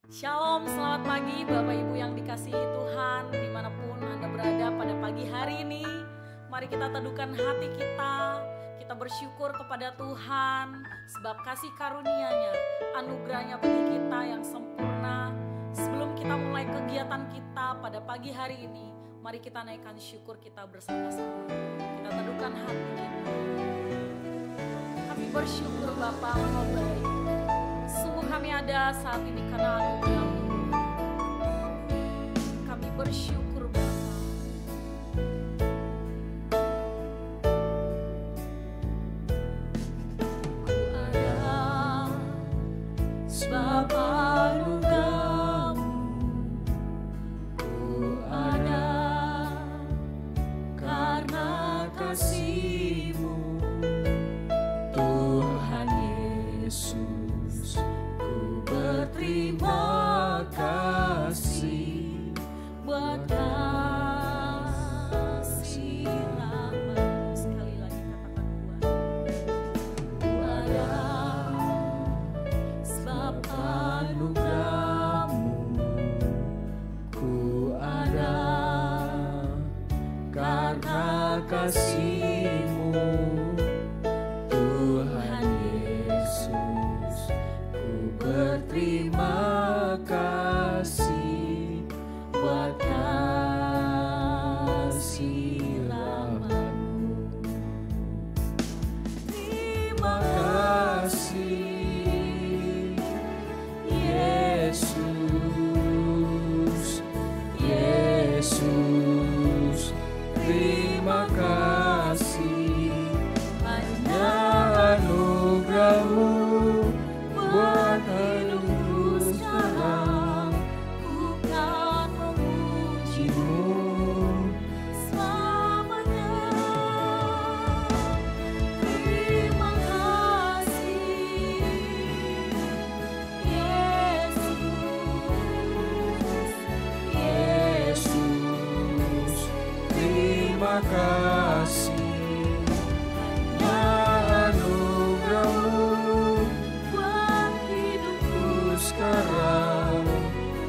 Shalom, selamat pagi Bapak Ibu yang dikasihi Tuhan dimanapun Anda berada pada pagi hari ini. Mari kita teduhkan hati kita bersyukur kepada Tuhan sebab kasih karunia-Nya, anugerah-Nya bagi kita yang sempurna. Sebelum kita mulai kegiatan kita pada pagi hari ini, mari kita naikkan syukur kita bersama-sama. Kita teduhkan hati kita. Kami bersyukur Bapa, Engkau baik. Sungguh kami ada saat ini karena anugerah-Mu. Kami bersyukur Bapa. Ku ada sebab anugerah-Mu. Ku ada karena kasih-Mu. Tuhan Yesus, terima kasih buat kasih rahmat. Sekali lagi katakan ku ada sebab anugerah-Mu. Ku ada karena kasih-Mu. Tuhan Yesus, berterima kasih buat kasih rahmat-Mu. Terima kasih Yesus, Yesus, terima kasih hanya anugerah-Mu buat hidupku sekarang. Ku kan memuji-Mu selamanya. Terima kasih Yesus, Yesus, terima kasih hanya anugerah-Mu sekarang.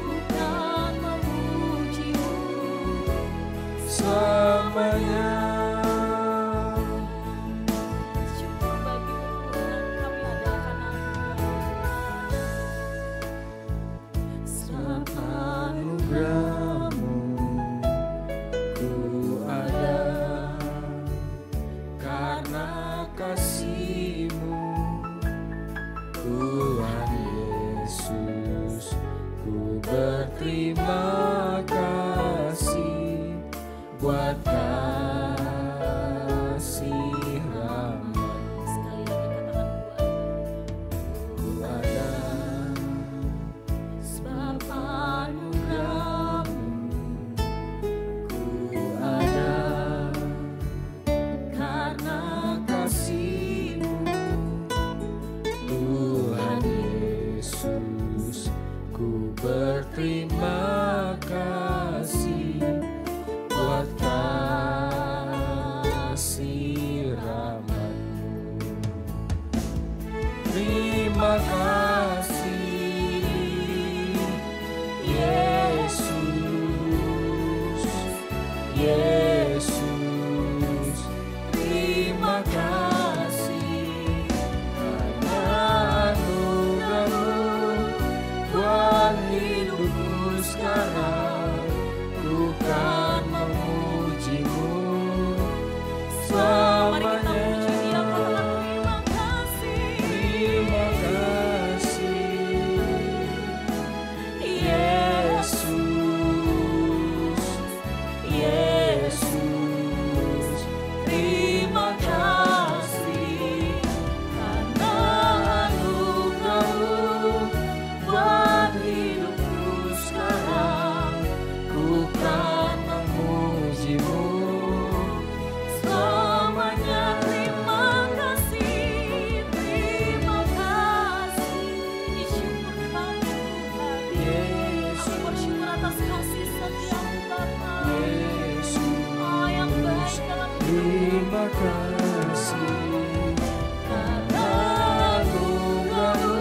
Ku kan memuji-Mu selamanya. Syukur bagi-Mu Tuhan, kami ada karena sebab anugerah-Mu. Ku ada karena kasih-Mu. Tuhan Yesus, ku berterima kasih buat kasih rahmat. Sekali lagi katakan ku ada sebab anugerah-Mu. Ku ada karena kasih-Mu. Tuhan Yesus, ku berterima kasih buat kasih rahmat-Mu. Terima kasih Yesus, Yesus, terima kasih hanya anugerah-Mu buat hidupku sekarang. Ku kan memuji-Mu selamanya. Terima kasih Yesus, Yesus, terima kasih karena anugerah-Mu buat hidupku sekarang. Ku kan memuji-Mu selamanya. Terima kasih, terima kasih. Disyukur kami Tuhan. Aku bersyukur atas kasih setia-Mu Bapa. Oh yang baik dalam hidup. Terima kasih karena anugerah-Mu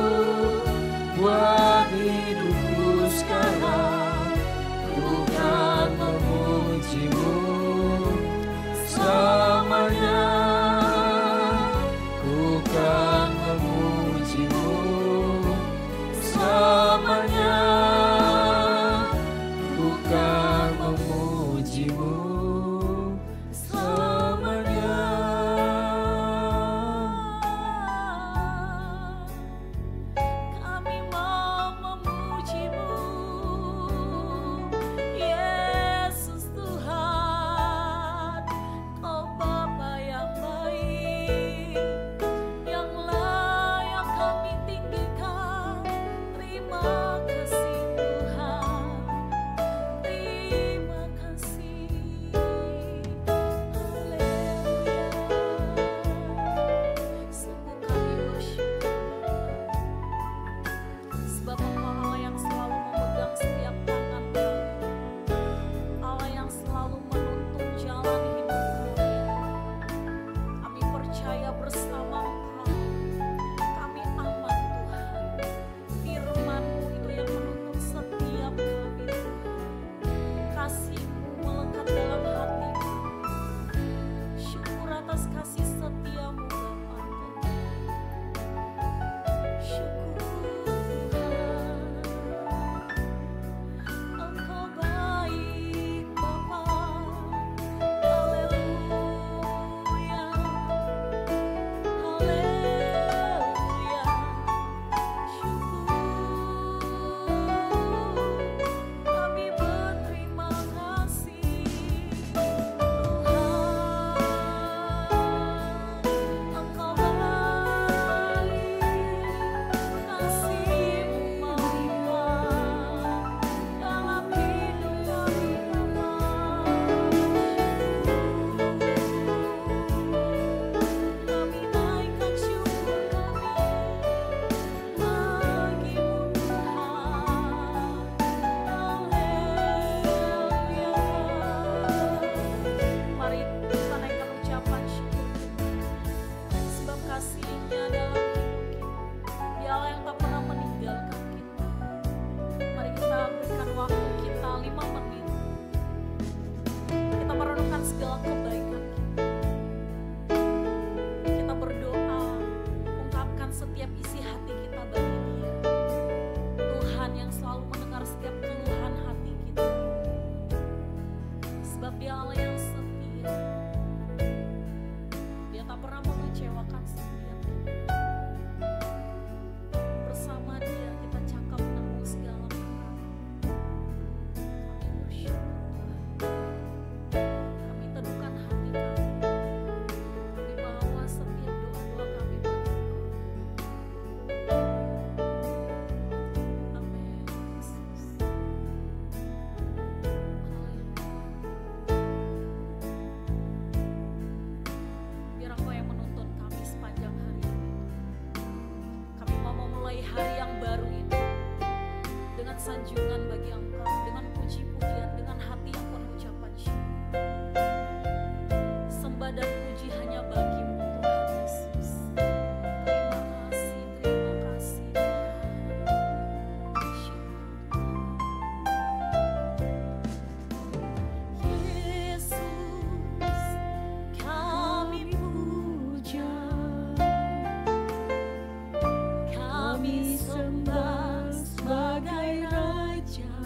buat hidupku selamanya. Bukan memujimu selamanya. Kami mau memujimu, Yesus Tuhan. Kau Bapa yang baik, yang layak kami tinggikan. Terima kasih Tuhan, terima kasih. Haleluya. Sungguh kami bersyukur Bapa, sebab Engkau Allah yang selalu memegang setiap tangan kami, Allah yang selalu menuntun jalan hidup kami. Kami percaya bersama Engkau, kami aman Tuhan. Firman-Mu itu yang menuntun setiap kami Tuhan. Kasih-Mu melekat dalam hati kami. Syukur atas kasih setia-Mu Bapa. Syukur Tuhan, Engkau baik Bapa. Haleluya, haleluya. Syukur, kami berterima kasih Tuhan. Engkau baik, kasih-Mu melimpah dalam hidup kami Bapa. Kami naikkan syukur kami bagi-Mu Tuhan. Haleluya. Mari kita naikkan ucapan syukur kita, sebab kasih-Nya dalam hidup kita. Dia Allah yang tak pernah meninggalkan kita. Mari kita berikan waktu kita 5 menit. Kita merenungkan segala kebaikan kita. Kita berdoa, ungkapkan setiap isi hati kita bagi Dia. Tuhan yang selalu mendengar setiap keluhan hati kita. Sebab Dia Allah yang setia. Dia tak pernah mengecewakan setiap kita. Bersama Dia kita cakap menanggung segala perkara. Kami bersyukur Tuhan. Kami teduhkan hati kami. Kami bawa setiap doa-doa kami bagi Engkau. Amin. Yesus. Haleluya. Biar Engkau yang menuntun kami sepanjang hari ini. Kami mau memulai hari yang baru ini dengan sanjungan bagi Engkau, dengan puji-pujian, dengan hati yang penuh ucapan syukur. Sembah dan puji hanya bagi-Mu Tuhan Yesus. Terima kasih Tuhan. Syukur. Yesus, kami puja, kami sembah sebagai Raja.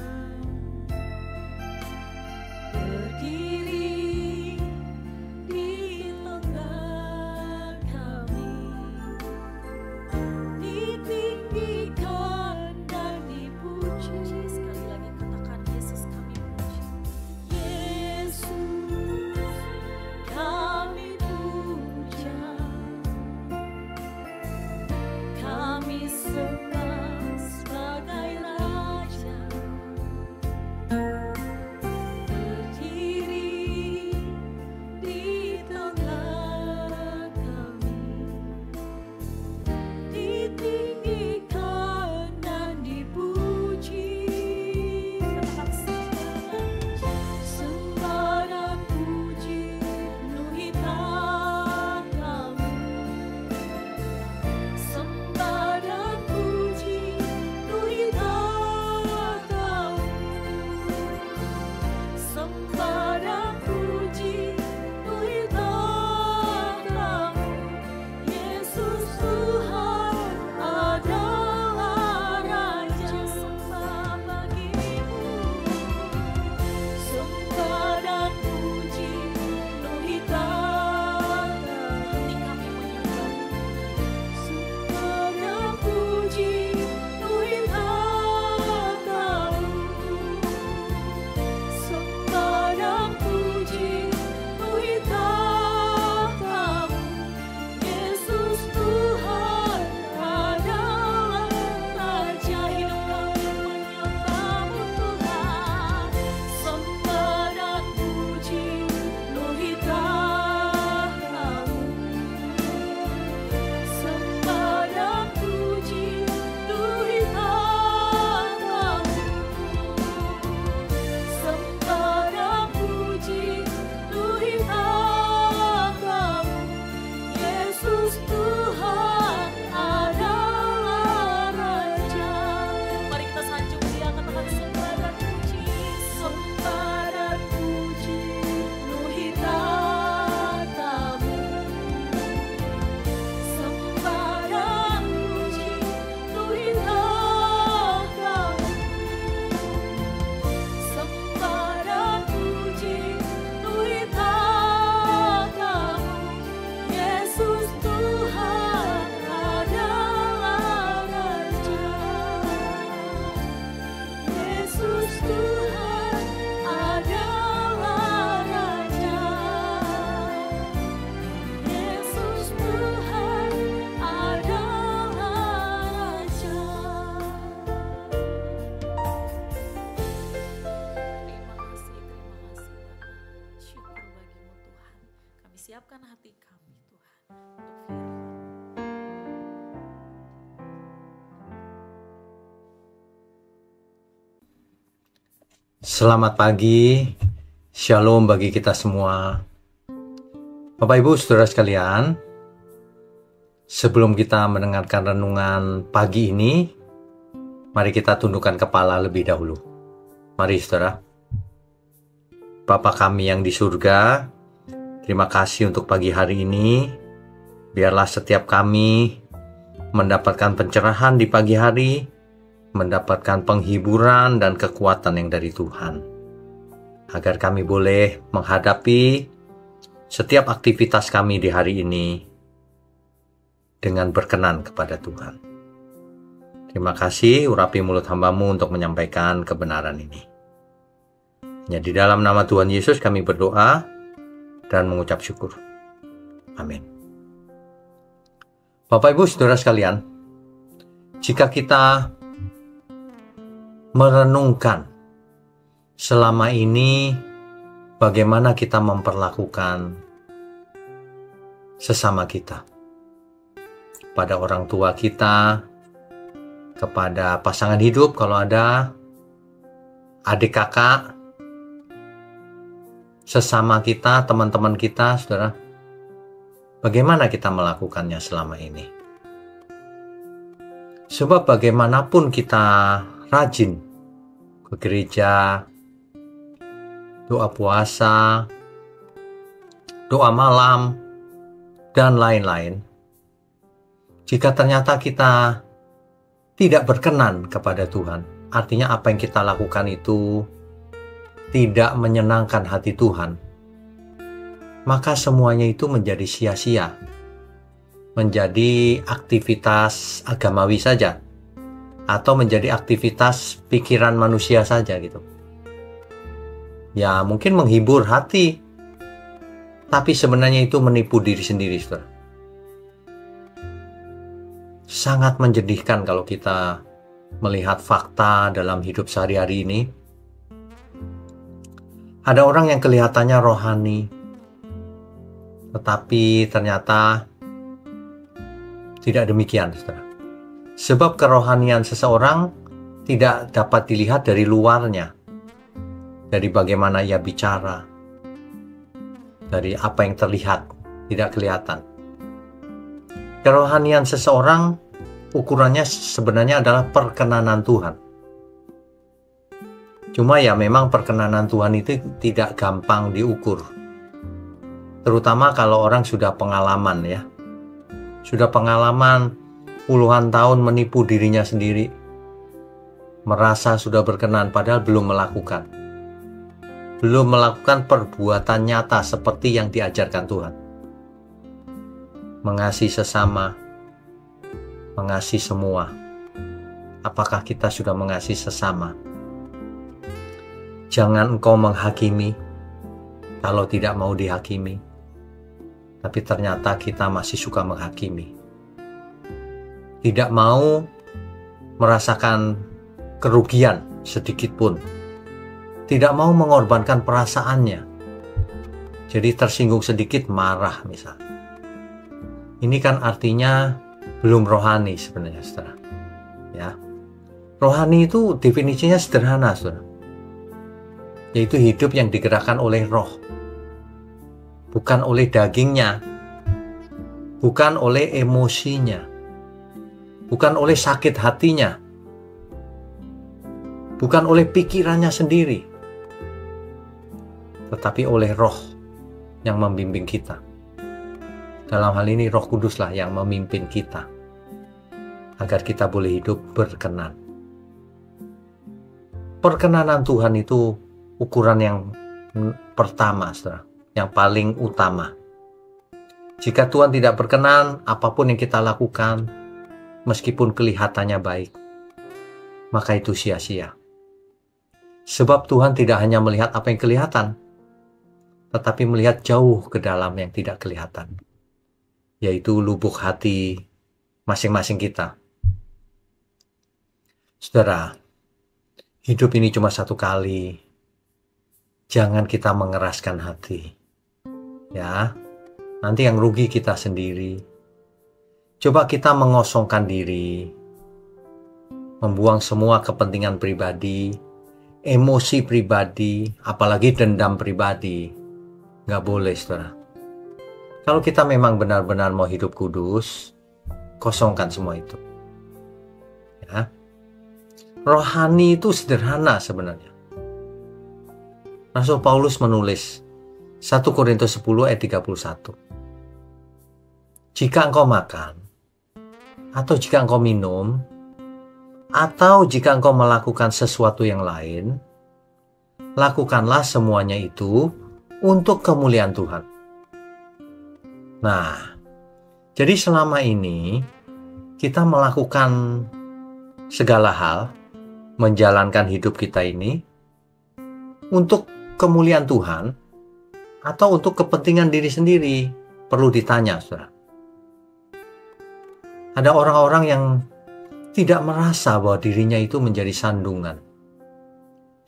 siapkan hati kami Tuhan untuk firman. Selamat pagi, shalom bagi kita semua. Bapak Ibu Saudara sekalian, sebelum kita mendengarkan renungan pagi ini, mari kita tundukkan kepala lebih dahulu. Mari Saudara. Bapa kami yang di surga, terima kasih untuk pagi hari ini. Biarlah setiap kami mendapatkan pencerahan di pagi hari, mendapatkan penghiburan dan kekuatan yang dari Tuhan, agar kami boleh menghadapi setiap aktivitas kami di hari ini dengan berkenan kepada Tuhan. Terima kasih, urapi mulut hamba-Mu untuk menyampaikan kebenaran ini. Hanya di dalam nama Tuhan Yesus kami berdoa dan mengucap syukur. Amin. Bapak Ibu Saudara sekalian, jika kita merenungkan selama ini bagaimana kita memperlakukan sesama kita, pada orang tua kita, kepada pasangan hidup kalau ada, adik kakak, sesama kita, teman-teman kita, saudara, bagaimana kita melakukannya selama ini? Sebab bagaimanapun kita rajin ke gereja, doa puasa, doa malam, dan lain-lain, jika ternyata kita tidak berkenan kepada Tuhan, artinya apa yang kita lakukan itu tidak menyenangkan hati Tuhan, maka semuanya itu menjadi sia-sia, menjadi aktivitas agamawi saja, atau menjadi aktivitas pikiran manusia saja gitu. Ya mungkin menghibur hati, tapi sebenarnya itu menipu diri sendiri, saudara. Sangat menjadikan kalau kita melihat fakta dalam hidup sehari-hari ini. Ada orang yang kelihatannya rohani, tetapi ternyata tidak demikian, saudara. Sebab kerohanian seseorang tidak dapat dilihat dari luarnya, dari bagaimana ia bicara, dari apa yang terlihat, tidak kelihatan. Kerohanian seseorang ukurannya sebenarnya adalah perkenanan Tuhan. Cuma ya memang perkenanan Tuhan itu tidak gampang diukur. Terutama kalau orang sudah pengalaman ya. Sudah pengalaman puluhan tahun menipu dirinya sendiri. Merasa sudah berkenan padahal belum melakukan. Belum melakukan perbuatan nyata seperti yang diajarkan Tuhan. Mengasihi sesama, mengasihi semua. Apakah kita sudah mengasihi sesama? Jangan engkau menghakimi kalau tidak mau dihakimi. Tapi ternyata kita masih suka menghakimi. Tidak mau merasakan kerugian sedikit pun. Tidak mau mengorbankan perasaannya. Jadi tersinggung sedikit marah misalnya. Ini kan artinya belum rohani sebenarnya, saudara. Ya. Rohani itu definisinya sederhana, saudara. Yaitu hidup yang digerakkan oleh roh, bukan oleh dagingnya, bukan oleh emosinya, bukan oleh sakit hatinya, bukan oleh pikirannya sendiri, tetapi oleh roh yang membimbing kita. Dalam hal ini Roh Kuduslah yang memimpin kita, agar kita boleh hidup berkenan. Perkenanan Tuhan itu ukuran yang pertama, saudara, yang paling utama. Jika Tuhan tidak berkenan, apapun yang kita lakukan, meskipun kelihatannya baik, maka itu sia-sia. Sebab Tuhan tidak hanya melihat apa yang kelihatan, tetapi melihat jauh ke dalam yang tidak kelihatan, yaitu lubuk hati masing-masing kita. Saudara, hidup ini cuma satu kali. Jangan kita mengeraskan hati. Ya. nanti yang rugi kita sendiri. Coba kita mengosongkan diri, membuang semua kepentingan pribadi, emosi pribadi, apalagi dendam pribadi. Nggak boleh, saudara. Kalau kita memang benar-benar mau hidup kudus, kosongkan semua itu. Ya. Rohani itu sederhana sebenarnya. Rasul Paulus menulis 1 Korintus 10 ayat 31. Jika engkau makan, atau jika engkau minum, atau jika engkau melakukan sesuatu yang lain, lakukanlah semuanya itu untuk kemuliaan Tuhan. Nah, jadi selama ini kita melakukan segala hal, menjalankan hidup kita ini untuk kemuliaan Tuhan atau untuk kepentingan diri sendiri. Perlu ditanya, saudara. Ada orang-orang yang tidak merasa bahwa dirinya itu menjadi sandungan.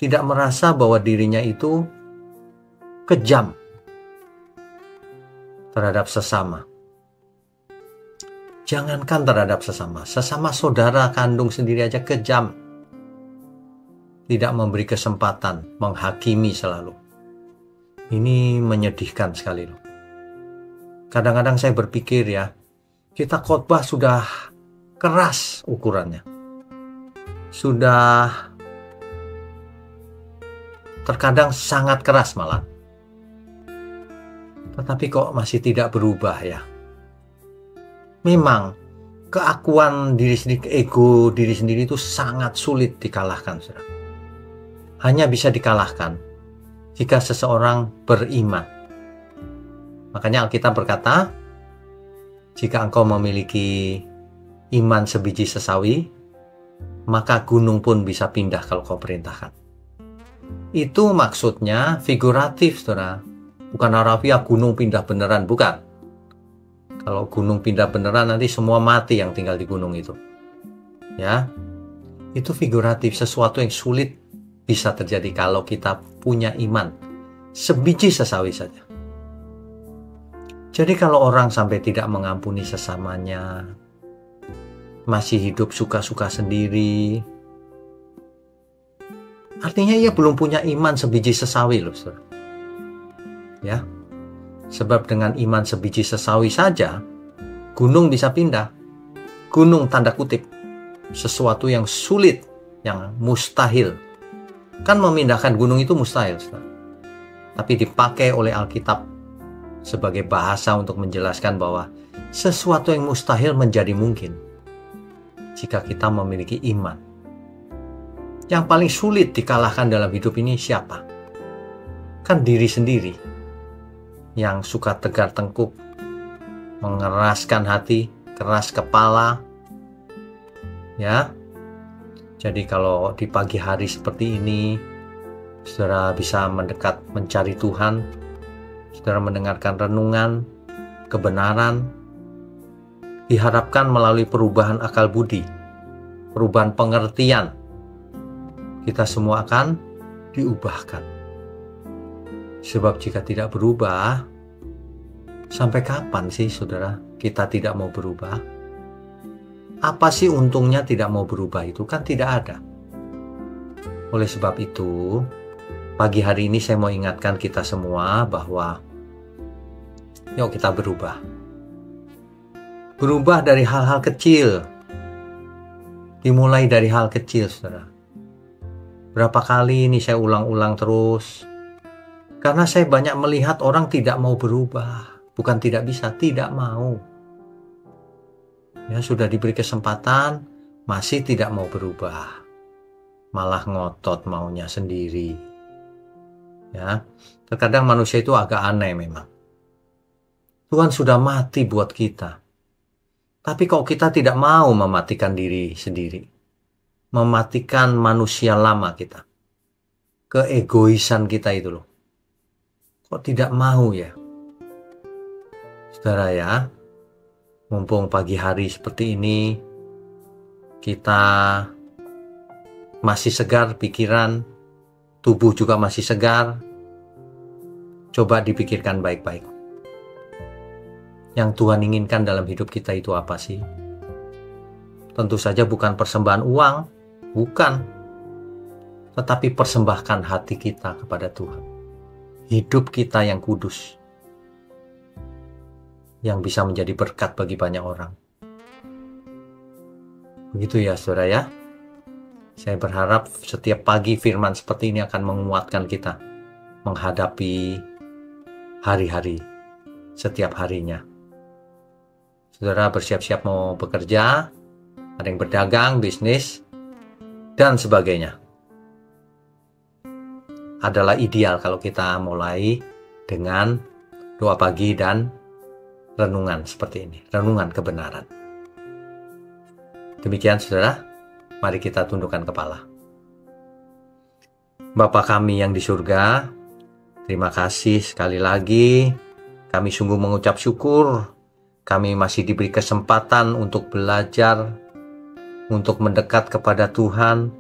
Tidak merasa bahwa dirinya itu kejam terhadap sesama. Jangankan terhadap sesama saudara kandung sendiri aja kejam. Tidak memberi kesempatan, menghakimi selalu. Ini menyedihkan sekali loh. Kadang-kadang saya berpikir ya, kita khotbah sudah keras ukurannya. Sudah terkadang sangat keras malah. Tetapi kok masih tidak berubah ya. Memang keakuan diri sendiri, ego diri sendiri itu sangat sulit dikalahkan, saudara. Hanya bisa dikalahkan jika seseorang beriman. Makanya Alkitab berkata, jika engkau memiliki iman sebiji sesawi, maka gunung pun bisa pindah kalau kau perintahkan. Itu maksudnya figuratif, saudara. Bukan harafiah gunung pindah beneran, bukan. Kalau gunung pindah beneran nanti semua mati yang tinggal di gunung itu. Ya, itu figuratif, sesuatu yang sulit bisa terjadi kalau kita punya iman sebiji sesawi saja. Jadi kalau orang sampai tidak mengampuni sesamanya, masih hidup suka-suka sendiri, artinya ia belum punya iman sebiji sesawi loh, saudara. Ya, sebab dengan iman sebiji sesawi saja, gunung bisa pindah. Gunung tanda kutip, sesuatu yang sulit, yang mustahil. Kan memindahkan gunung itu mustahil, saudara. Tapi dipakai oleh Alkitab sebagai bahasa untuk menjelaskan bahwa sesuatu yang mustahil menjadi mungkin jika kita memiliki iman. Yang paling sulit dikalahkan dalam hidup ini siapa? Kan diri sendiri yang suka tegar tengkuk, mengeraskan hati, keras kepala. Ya. Jadi kalau di pagi hari seperti ini saudara bisa mendekat mencari Tuhan, saudara mendengarkan renungan, kebenaran, diharapkan melalui perubahan akal budi, perubahan pengertian, kita semua akan diubahkan. Sebab jika tidak berubah, sampai kapan sih saudara kita tidak mau berubah? Apa sih untungnya tidak mau berubah itu? Kan tidak ada. Oleh sebab itu, pagi hari ini saya mau ingatkan kita semua bahwa yuk kita berubah. Berubah dari hal-hal kecil. Dimulai dari hal kecil, saudara. Berapa kali ini saya ulang-ulang terus. Karena saya banyak melihat orang tidak mau berubah. Bukan tidak bisa, tidak mau. Ya, sudah diberi kesempatan, masih tidak mau berubah. Malah ngotot maunya sendiri. Ya, terkadang manusia itu agak aneh memang. Tuhan sudah mati buat kita. Tapi kok kita tidak mau mematikan diri sendiri. Mematikan manusia lama kita. Keegoisan kita itu loh. Kok tidak mau ya? Saudara ya, mumpung pagi hari seperti ini, kita masih segar pikiran, tubuh juga masih segar. Coba dipikirkan baik-baik. Yang Tuhan inginkan dalam hidup kita itu apa sih? Tentu saja bukan persembahan uang, bukan. Tetapi persembahkan hati kita kepada Tuhan. Hidup kita yang kudus, yang bisa menjadi berkat bagi banyak orang. Begitu ya saudara ya. Saya berharap setiap pagi firman seperti ini akan menguatkan kita menghadapi hari-hari setiap harinya. Saudara bersiap-siap mau bekerja, ada yang berdagang, bisnis, dan sebagainya. Adalah ideal kalau kita mulai dengan doa pagi dan renungan seperti ini, renungan kebenaran. Demikian saudara, mari kita tundukkan kepala. Bapa kami yang di surga, terima kasih sekali lagi. Kami sungguh mengucap syukur. Kami masih diberi kesempatan untuk belajar, untuk mendekat kepada Tuhan,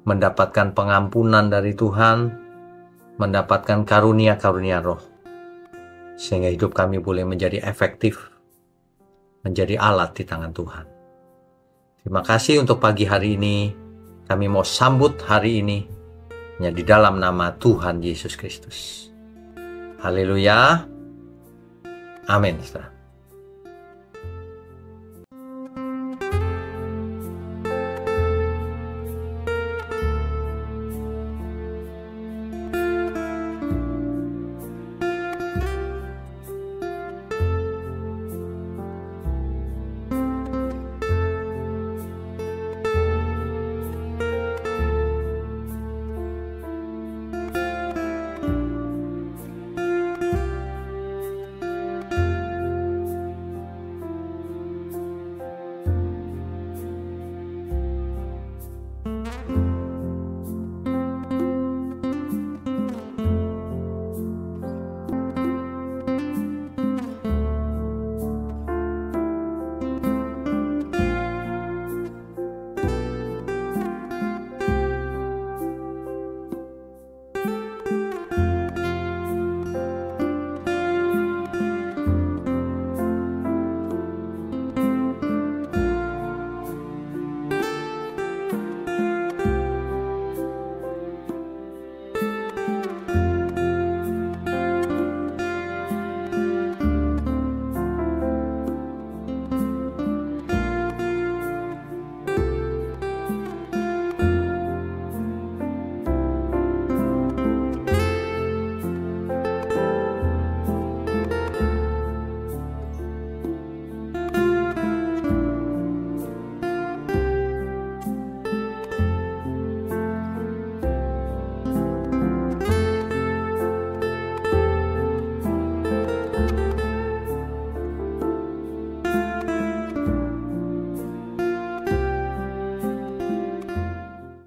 mendapatkan pengampunan dari Tuhan, mendapatkan karunia-karunia roh. Sehingga hidup kami boleh menjadi efektif, menjadi alat di tangan Tuhan. Terima kasih untuk pagi hari ini. Kami mau sambut hari ini hanya di dalam nama Tuhan Yesus Kristus. Haleluya. Amin. Saudara.